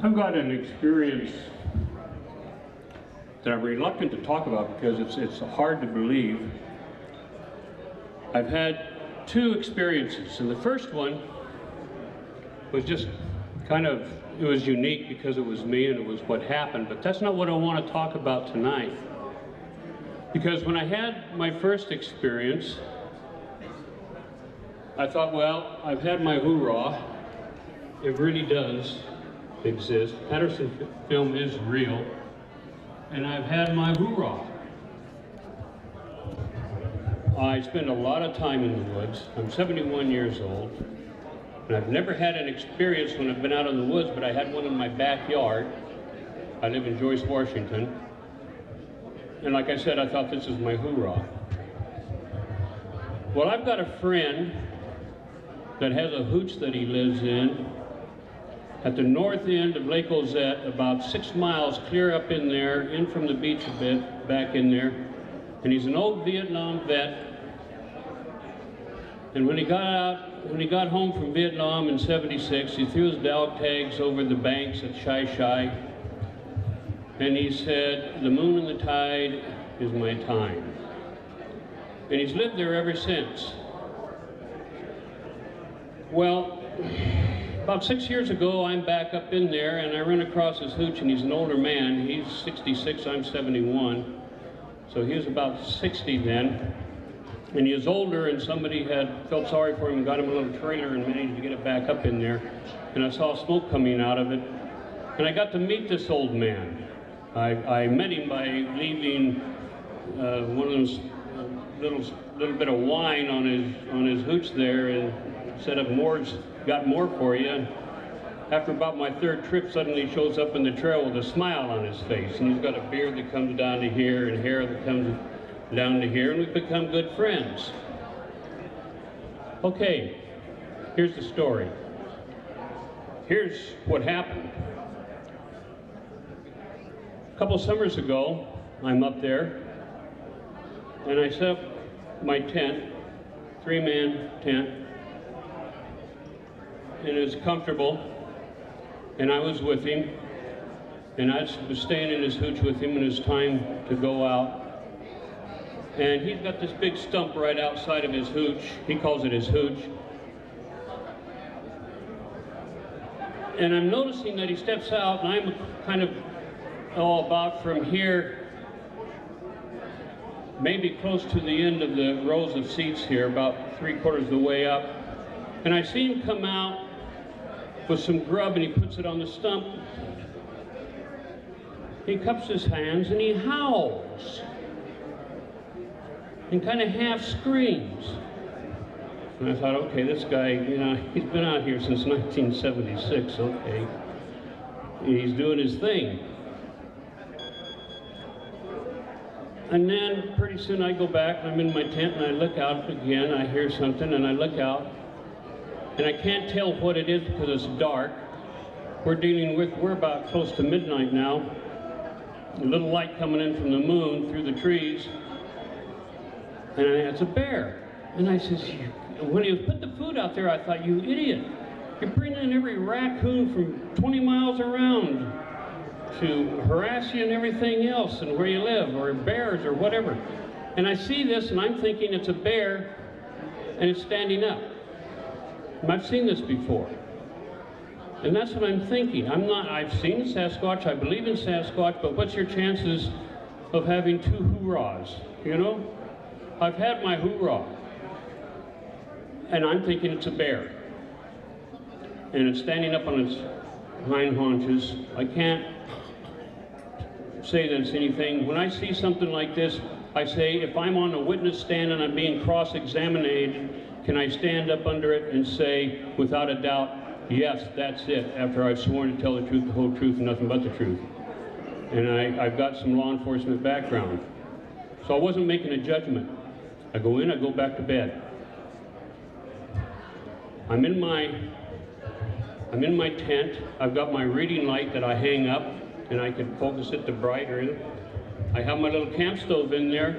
I've got an experience that I'm reluctant to talk about because it's hard to believe. I've had two experiences, and the first one was just it was unique because it was me and it was what happened, but that's not what I want to talk about tonight. Because when I had my first experience, I thought, well, I've had my hoorah. It really does exist. Patterson film is real. And I've had my hoorah. I spend a lot of time in the woods. I'm 71 years old. And I've never had an experience when I've been out in the woods, but I had one in my backyard. I live in Joyce, Washington. And like I said, I thought this is my hoorah. Well, I've got a friend that has a hooch that he lives in at the north end of Lake Ozette, about 6 miles clear up in there, in from the beach a bit, back in there. And he's an old Vietnam vet. And when he got home from Vietnam in '76, he threw his dog tags over the banks at Shai Shai. And he said, "The moon and the tide is my time." And he's lived there ever since. Well, about 6 years ago, I'm back up in there and I run across his hooch, and he's an older man. He's 66, I'm 71. So he was about 60 then. And he was older, and somebody had felt sorry for him and got him a little trailer and managed to get it back up in there. And I saw smoke coming out of it. And I got to meet this old man. I met him by leaving one of those little bit of wine on his hooch there, and said, got more for you. And after about my third trip, suddenly he shows up in the trail with a smile on his face, and he's got a beard that comes down to here and hair that comes down to here, and we've become good friends. Okay, here's the story. Here's what happened. A couple summers ago, I'm up there, and I set up my tent, 3-man tent, and it was comfortable, and I was with him, and I was staying in his hooch with him when it was time to go out. And he's got this big stump right outside of his hooch. He calls it his hooch. And I'm noticing that he steps out, and I'm kind of about from here, maybe close to the end of the rows of seats here, about 3/4 of the way up. And I see him come out with some grub, and he puts it on the stump. He cups his hands and he howls and kind of half screams. And I thought, okay, this guy, he's been out here since 1976, okay. He's doing his thing. And then pretty soon I go back, I'm in my tent, and I look out again, I hear something, and I look out, and I can't tell what it is because it's dark. We're about close to midnight now. A little light coming in from the moon through the trees, and it's a bear. And I says, when he was putting the food out there, I thought, you idiot, you're bringing in every raccoon from 20 miles around to harass you and everything else, and where you live, or bears, or whatever. And I see this, and I'm thinking it's a bear, and it's standing up. And I've seen this before. And that's what I'm thinking. I've seen Sasquatch, I believe in Sasquatch, but what's your chances of having two hoorahs, I've had my hoorah, and I'm thinking it's a bear. And it's standing up on its hind haunches. I can't say that it's anything. When I see something like this, I say, if I'm on a witness stand and I'm being cross-examined, can I stand up under it and say, without a doubt, yes, that's it, after I've sworn to tell the truth, the whole truth, and nothing but the truth. And I've got some law enforcement background. So I wasn't making a judgment. I go in, I go back to bed. I'm in my tent. I've got my reading light that I hang up, and I can focus it to brighter. I have my little camp stove in there,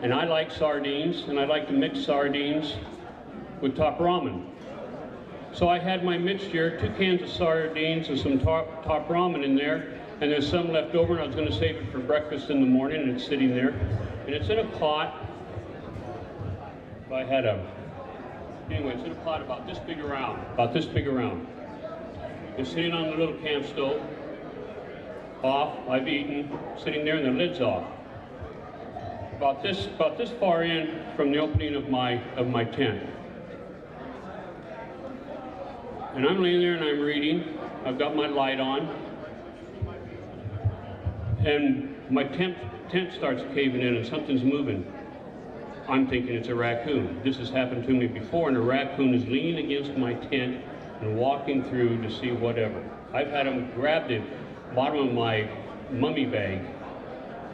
and I like sardines, and I like to mix sardines with top ramen. So I had my mixture, 2 cans of sardines and some top ramen in there, and there's some left over, and I was going to save it for breakfast in the morning, and it's sitting there. And it's in a pot. Anyway, it's in a pot about this big around. It's sitting on the little camp stove, off, I've eaten, sitting there, and the lid's off. About this far in from the opening of my tent. And I'm laying there and I'm reading. I've got my light on. And my tent starts caving in and something's moving. I'm thinking it's a raccoon. This has happened to me before, and a raccoon is leaning against my tent and walking through to see whatever. I've had him grab the bottom of my mummy bag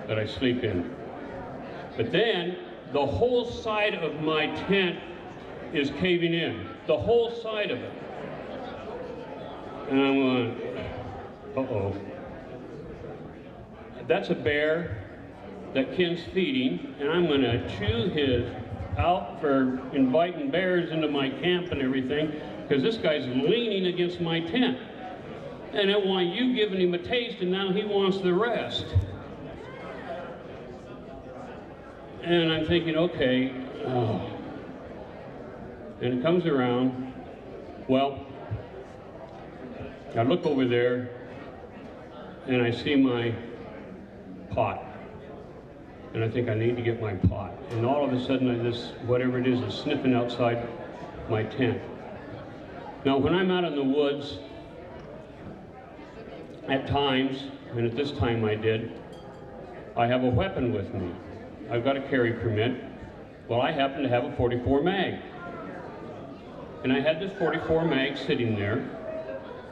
that I sleep in. But then the whole side of my tent is caving in. The whole side of it. And I'm going, uh-oh. That's a bear that Ken's feeding, and I'm going to chew his out for inviting bears into my camp and everything, because this guy's leaning against my tent. And I want you giving him a taste, and now he wants the rest. And I'm thinking, okay, and it comes around. Well, I look over there, and I see my pot. And I think I need to get my pot. And all of a sudden, this, whatever it is sniffing outside my tent. Now, when I'm out in the woods, at times, and at this time I did, I have a weapon with me. I've got a carry permit. Well, I happen to have a 44 mag. And I had this 44 mag sitting there,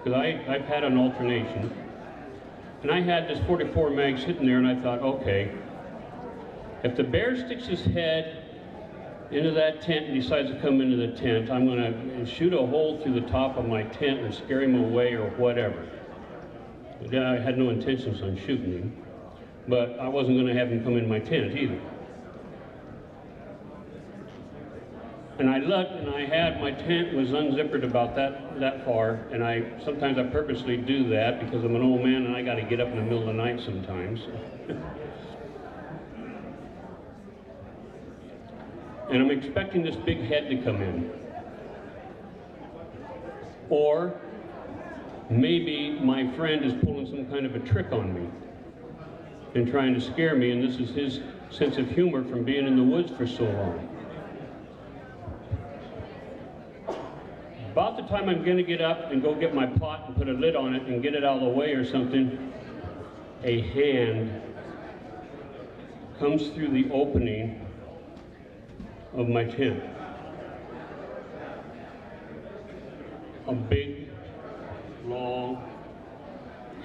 because I've had an alternation. And I had this 44 mag sitting there, and I thought, okay, if the bear sticks his head into that tent and decides to come into the tent, I'm going to shoot a hole through the top of my tent and scare him away or whatever. I had no intentions on shooting him, but I wasn't going to have him come in my tent either. And I looked, and I had, my tent was unzippered about that far, and sometimes I purposely do that because I'm an old man and I got to get up in the middle of the night sometimes. And I'm expecting this big head to come in. Or maybe my friend is pulling some kind of a trick on me and trying to scare me, and this is his sense of humor from being in the woods for so long. About the time I'm going to get up and go get my pot and put a lid on it and get it out of the way or something, a hand comes through the opening of my tent. A big, long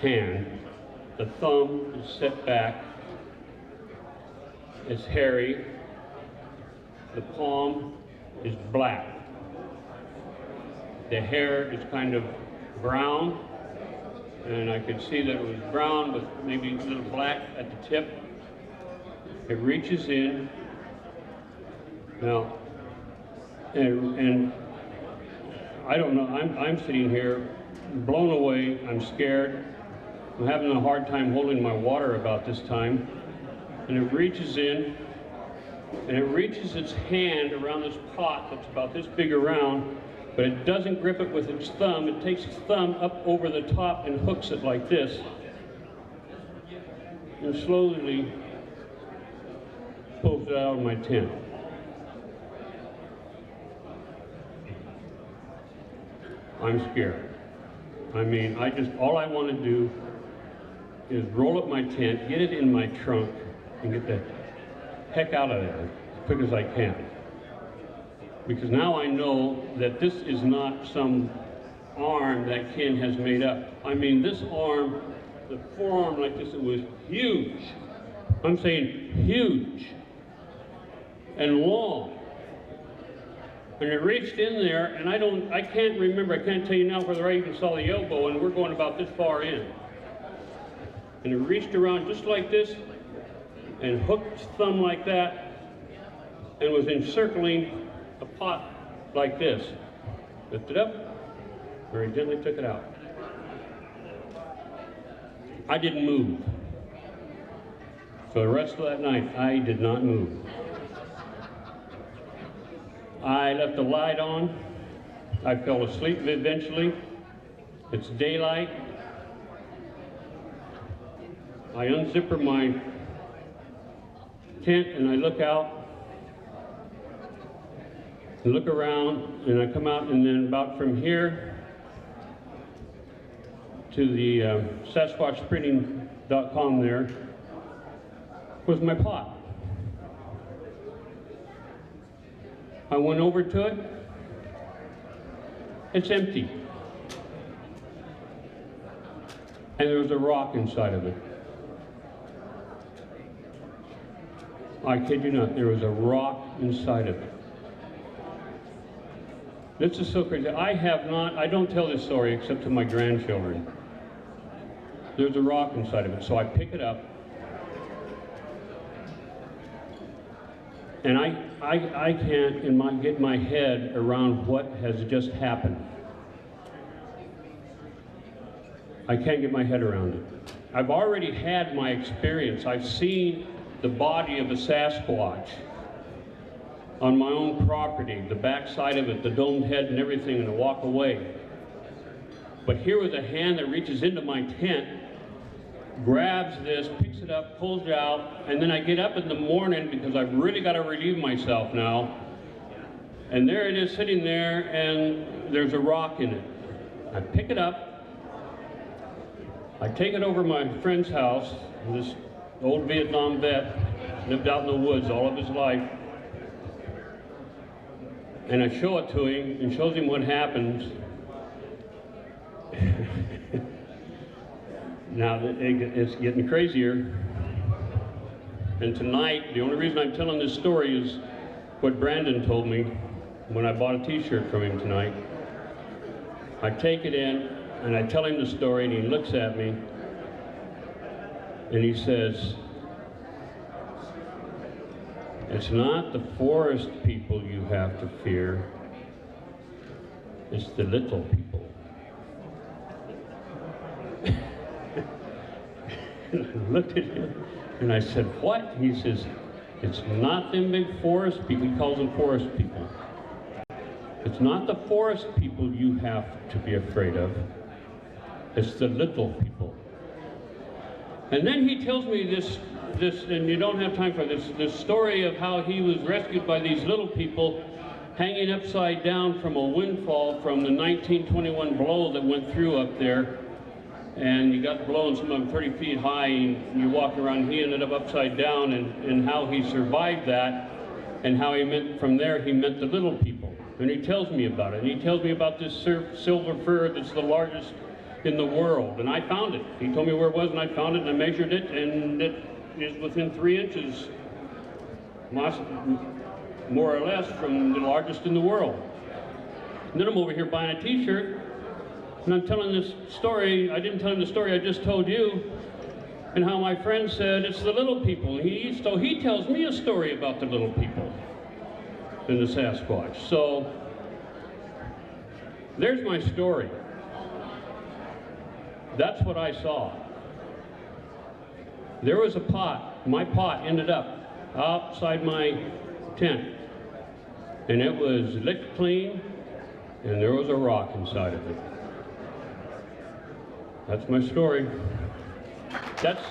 hand. The thumb is set back. It's hairy. The palm is black. The hair is kind of brown, and I could see that it was brown with maybe a little black at the tip. It reaches in. Now, and I don't know, I'm sitting here blown away, I'm scared. I'm having a hard time holding my water about this time. And it reaches in, and it reaches its hand around this pot that's about this big around, but it doesn't grip it with its thumb. It takes its thumb up over the top and hooks it like this. And slowly pulls it out of my tent. I'm scared. I mean, all I want to do is roll up my tent, get it in my trunk, and get the heck out of there as quick as I can. Because now I know that this is not some arm that Ken has made up. I mean, this arm, the forearm like this, it was huge. I'm saying huge and long. And it reached in there, and I can't remember, I can't tell you now whether I even saw the elbow, and we're going about this far in. And it reached around just like this, and hooked its thumb like that, and was encircling a pot like this. Lift it up, very gently took it out. I didn't move. For the rest of that night, I did not move. I left the light on. I fell asleep eventually. It's daylight. I unzipper my tent and I look out, and look around, and I come out, and then about from here to the SasquatchPrinting.com there was my plot. I went over to it. It's empty. And there was a rock inside of it. I kid you not, there was a rock inside of it. This is so crazy. I don't tell this story except to my grandchildren. There's a rock inside of it, so I pick it up. And I can't get my head around what has just happened. I can't get my head around it. I've already had my experience. I've seen the body of a Sasquatch on my own property, the back side of it, the domed head and everything, and I walk away. But here was a hand that reaches into my tent, grabs this, picks it up, pulls it out, and then I get up in the morning because I've really got to relieve myself now. And there it is sitting there, and there's a rock in it. I pick it up, I take it over to my friend's house, this old Vietnam vet, lived out in the woods all of his life, and I show it to him and shows him what happens. Now, it's getting crazier. And tonight, the only reason I'm telling this story is what Brandon told me when I bought a t-shirt from him tonight. I take it in, and I tell him the story, and he looks at me, and he says, "It's not the forest people you have to fear, it's the little people." And I looked at him and I said, "What?" He says, "It's not them big forest people." He calls them forest people. "It's not the forest people you have to be afraid of. It's the little people." And then he tells me this, and you don't have time for this story of how he was rescued by these little people hanging upside down from a windfall from the 1921 blow that went through up there. And you got blown, some of them 30 feet high, and you walk around. He ended up upside down, and how he survived that, and how he met the little people. And he tells me about it. And he tells me about this silver fir that's the largest in the world. And I found it. He told me where it was, and I found it, and I measured it, and it is within 3 inches, more or less, from the largest in the world. And then I'm over here buying a t-shirt, and I'm telling this story. I didn't tell him the story I just told you, and how my friend said it's the little people. So he tells me a story about the little people in the Sasquatch. So there's my story. That's what I saw. There was a pot. My pot ended up outside my tent, and it was licked clean, and there was a rock inside of it. That's my story. That's